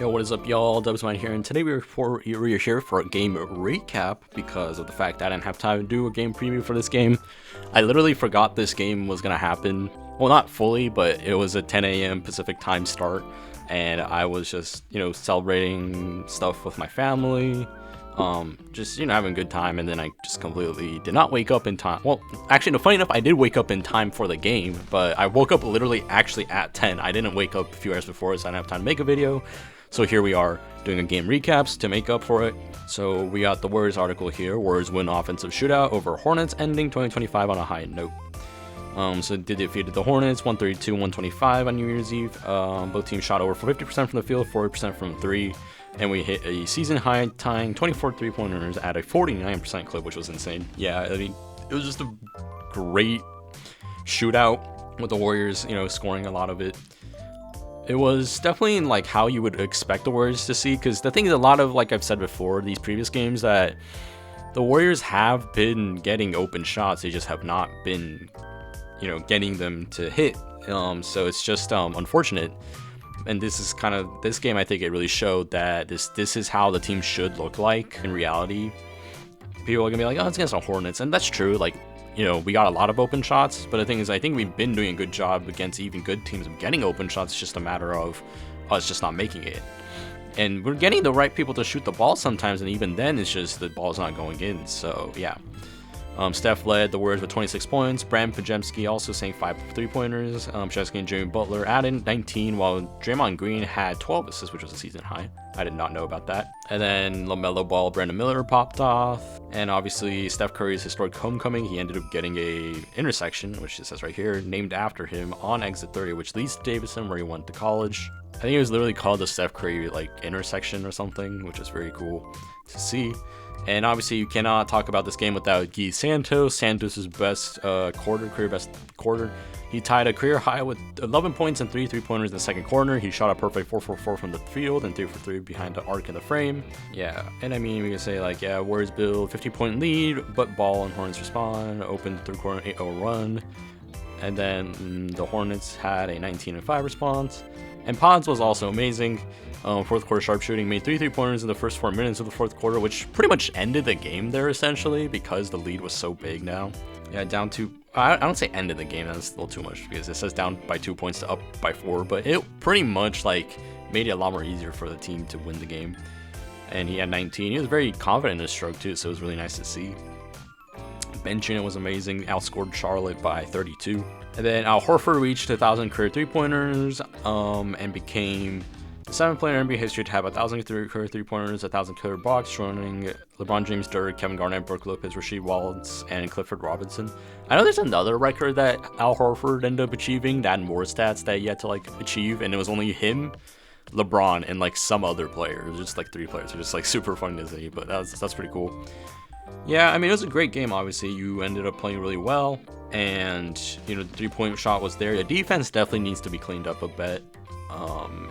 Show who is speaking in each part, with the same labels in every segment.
Speaker 1: Yo, what is up, y'all? Dubsmine here, and today we're here for a game recap because of the fact that I didn't have time to do a game preview for this game. I literally forgot this game was gonna happen. Well, not fully, but it was a 10 a.m. Pacific time start, and I was just, celebrating stuff with my family, just, having a good time, and then I just completely did not wake up in time. Well, actually, no, funny enough, I did wake up in time for the game, but I woke up literally actually at 10. I didn't wake up a few hours before, so I didn't have time to make a video. So here we are doing a game recaps to make up for it. So we got the Warriors article here. Warriors win offensive shootout over Hornets, ending 2025 on a high note. So they defeated the Hornets 132-125 on New Year's Eve. Both teams shot over 50% from the field, 40% from three, and we hit a season high tying 24 3-pointers at a 49% clip, which was insane. Yeah, I mean, it was just a great shootout with the Warriors, scoring a lot of it. It was definitely like how you would expect the Warriors to see, because the thing is, a lot of, like I've said before, these previous games, that the Warriors have been getting open shots, they just have not been, getting them to hit. So it's just unfortunate. And this game, I think it really showed that this is how the team should look like in reality. People are gonna be like, oh, it's against the Hornets, and that's true. Like, we got a lot of open shots, but the thing is, I think we've been doing a good job against even good teams of getting open shots. It's just a matter of us just not making it. And we're getting the right people to shoot the ball sometimes, and even then, it's just the ball's not going in. So, yeah. Steph led the Warriors with 26 points. Bram Pajemski also sang 5 3-pointers. Chesky and Jimmy Butler added 19, while Draymond Green had 12 assists, which was a season high. I did not know about that. And then LaMelo Ball, Brandon Miller popped off. And obviously, Steph Curry's historic homecoming, he ended up getting a intersection, which it says right here, named after him on exit 30, which leads to Davidson, where he went to college. I think it was literally called the Steph Curry intersection or something, which is very cool to see. And obviously, you cannot talk about this game without Guy Santos. Santos' best career best quarter. He tied a career high with 11 points and 3 3-pointers in the second quarter. He shot a perfect 4-for-4 from the field and 3-for-3 behind the arc in the frame. Yeah, and I mean, we can say, Warriors build 50-point lead, but Ball and Hornets respond. Open third quarter 8-0 run. And then the Hornets had a 19-5 response. And Pods was also amazing. Fourth quarter sharpshooting, made 3 3-pointers in the first 4 minutes of the fourth quarter, which pretty much ended the game there essentially, because the lead was so big now. Yeah, down to, I don't say ended the game, that's a little too much, because it says down by 2 points to up by 4, but it pretty much made it a lot more easier for the team to win the game. And he had 19. He was very confident in his stroke too, so it was really nice to see. Bench unit was amazing, outscored Charlotte by 32. And then Al Horford reached 1,000 career 3-pointers and became the 7th player in NBA history to have 1,000 career 3-pointers, 1,000 career blocks, joining LeBron James, Dirk, Kevin Garnett, Brook Lopez, Rasheed Wallace, and Clifford Robinson. I know there's another record that Al Horford ended up achieving, that and more stats that he had to achieve, and it was only him, LeBron, and some other player. It was just 3 players. It was just super fun to see, but that's pretty cool. Yeah, I mean, it was a great game, obviously. You ended up playing really well, and, the 3-point shot was there. The defense definitely needs to be cleaned up a bit.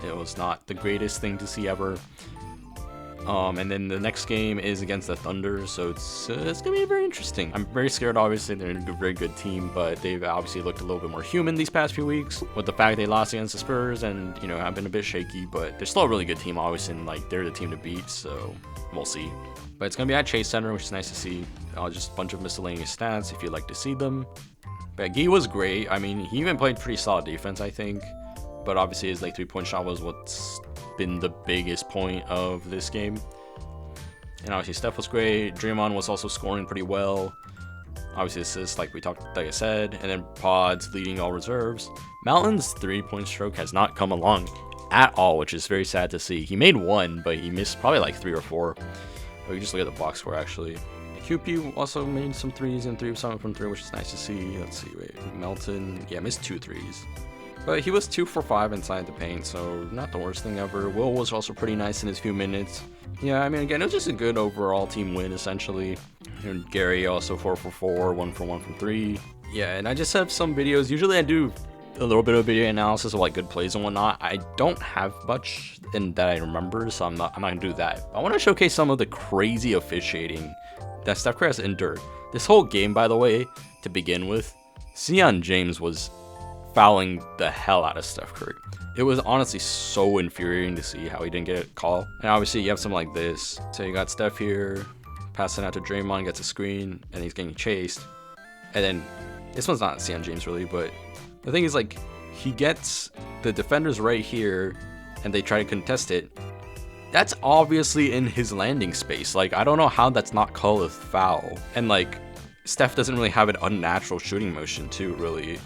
Speaker 1: It was not the greatest thing to see ever. And then the next game is against the Thunder, so it's going to be very interesting. I'm very scared, obviously. They're a very good team, but they've obviously looked a little bit more human these past few weeks, with the fact they lost against the Spurs and, have been a bit shaky, but they're still a really good team, obviously, and, they're the team to beat, so we'll see. But it's going to be at Chase Center, which is nice to see. Just a bunch of miscellaneous stats if you'd like to see them. But Guy was great. I mean, he even played pretty solid defense, I think. But obviously his 3-point shot was what's been the biggest point of this game. And obviously Steph was great. Draymond was also scoring pretty well. Obviously assists, like I said. And then Pods leading all reserves. Mountain's 3-point stroke has not come along at all, which is very sad to see. He made 1, but he missed probably 3 or 4. We can just look at the box score, actually. QP also made some 3s and 3 from 3, which is nice to see. Let's see, Melton, missed 2 3s. But he was 2 for 5 inside the paint, so not the worst thing ever. Will was also pretty nice in his few minutes. Yeah, I mean, again, it was just a good overall team win, essentially. And Gary also 4 for 4, 1 for 1 from 3. Yeah, and I just have some videos. Usually I do a little bit of video analysis of good plays and whatnot. I don't have much in that I remember, so I'm not gonna do that. I want to showcase some of the crazy officiating that Steph Curry has endured. This whole game, by the way, to begin with, Zion James was fouling the hell out of Steph Curry. It was honestly so infuriating to see how he didn't get a call. And obviously you have something like this. So you got Steph here, passing out to Draymond, gets a screen, and he's getting chased. And then, this one's not Sian James really, but the thing is, like, he gets the defenders right here, and they try to contest it. That's obviously in his landing space. Like, I don't know how that's not called a foul. And, like, Steph doesn't really have an unnatural shooting motion too, really.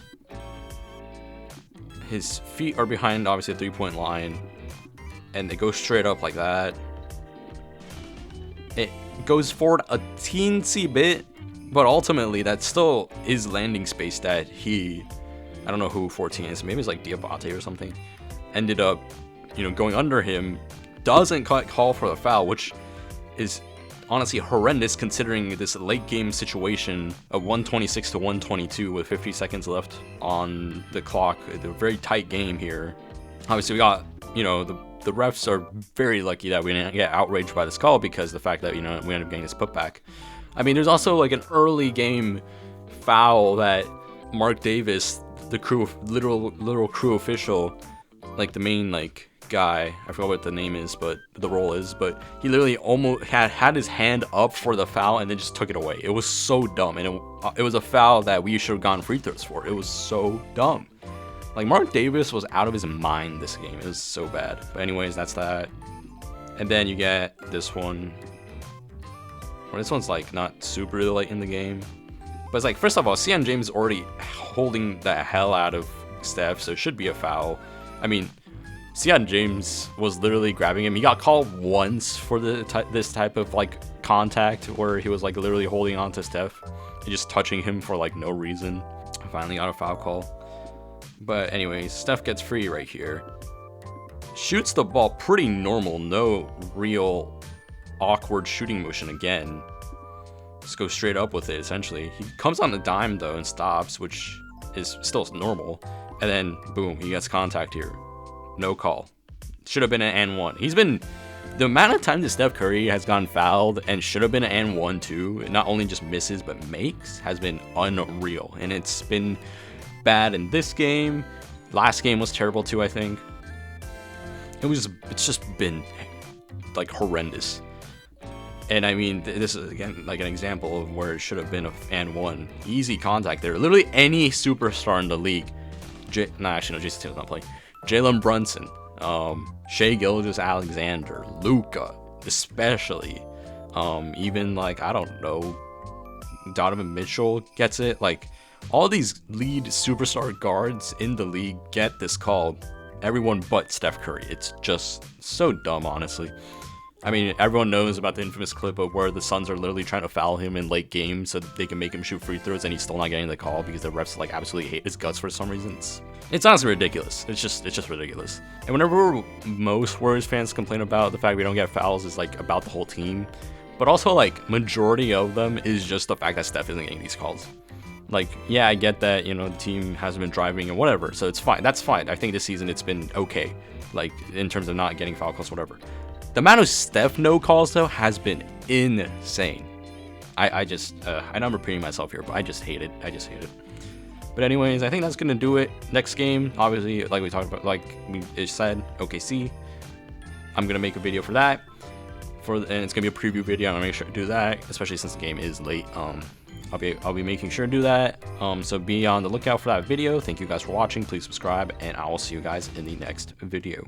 Speaker 1: His feet are behind, obviously, the three-point line, and they go straight up like that. It goes forward a teensy bit, but ultimately that still is landing space that he, I don't know who 14 is, maybe it's like Diabate or something, ended up, going under him. Doesn't call for the foul, which is honestly horrendous considering this late game situation of 126 to 122 with 50 seconds left on the clock. A very tight game here. Obviously we got, the refs are very lucky that we didn't get outraged by this call, because the fact that, we ended up getting this putback. I mean, there's also like an early game foul that Mark Davis, the literal crew official, like the main guy, I forgot what the name is, but the role is, but he literally almost had his hand up for the foul and then just took it away. It was so dumb, and it was a foul that we should have gotten free throws for. It was so dumb. Like, Mark Davis was out of his mind this game. It was so bad. But anyways, that's that. And then you get this one. Well, this one's like not super late in the game, but it's like, first of all, Sian James is already holding the hell out of Steph, so it should be a foul. I mean, Sian James was literally grabbing him. He got called once for this type of contact where he was literally holding on to Steph and just touching him for no reason. Finally got a foul call. But anyways, Steph gets free right here. Shoots the ball pretty normal, no real awkward shooting motion again. Just goes straight up with it, essentially. He comes on the dime though and stops, which is still normal. And then boom, he gets contact here. No call. Should have been an and one. The amount of times that Steph Curry has gotten fouled and should have been an and one too, and not only just misses but makes, has been unreal. And it's been bad in this game. Last game was terrible too, I think. It's just been horrendous. And I mean, this is again an example of where it should have been a and one. Easy contact there. Literally any superstar in the league. Jason Tatum's not playing. Jalen Brunson, Shai Gilgeous-Alexander, Luka, especially, even I don't know, Donovan Mitchell gets it. All these lead superstar guards in the league get this call. Everyone but Steph Curry. It's just so dumb, honestly. I mean, everyone knows about the infamous clip of where the Suns are literally trying to foul him in late games so that they can make him shoot free throws, and he's still not getting the call because the refs absolutely hate his guts for some reason. It's honestly ridiculous. It's just ridiculous. And whenever most Warriors fans complain about the fact we don't get fouls, is about the whole team, but also majority of them is just the fact that Steph isn't getting these calls. Yeah, I get that, the team hasn't been driving and whatever, so it's fine. That's fine. I think this season it's been okay, in terms of not getting foul calls, whatever. The amount of Steph no calls, though, has been insane. I know I'm repeating myself here, but I just hate it. But anyways, I think that's going to do it. Next game, obviously, we talked about, we said, OKC. I'm going to make a video for that. And it's going to be a preview video. I'm going to make sure to do that, especially since the game is late. I'll be making sure to do that. So be on the lookout for that video. Thank you guys for watching. Please subscribe, and I will see you guys in the next video.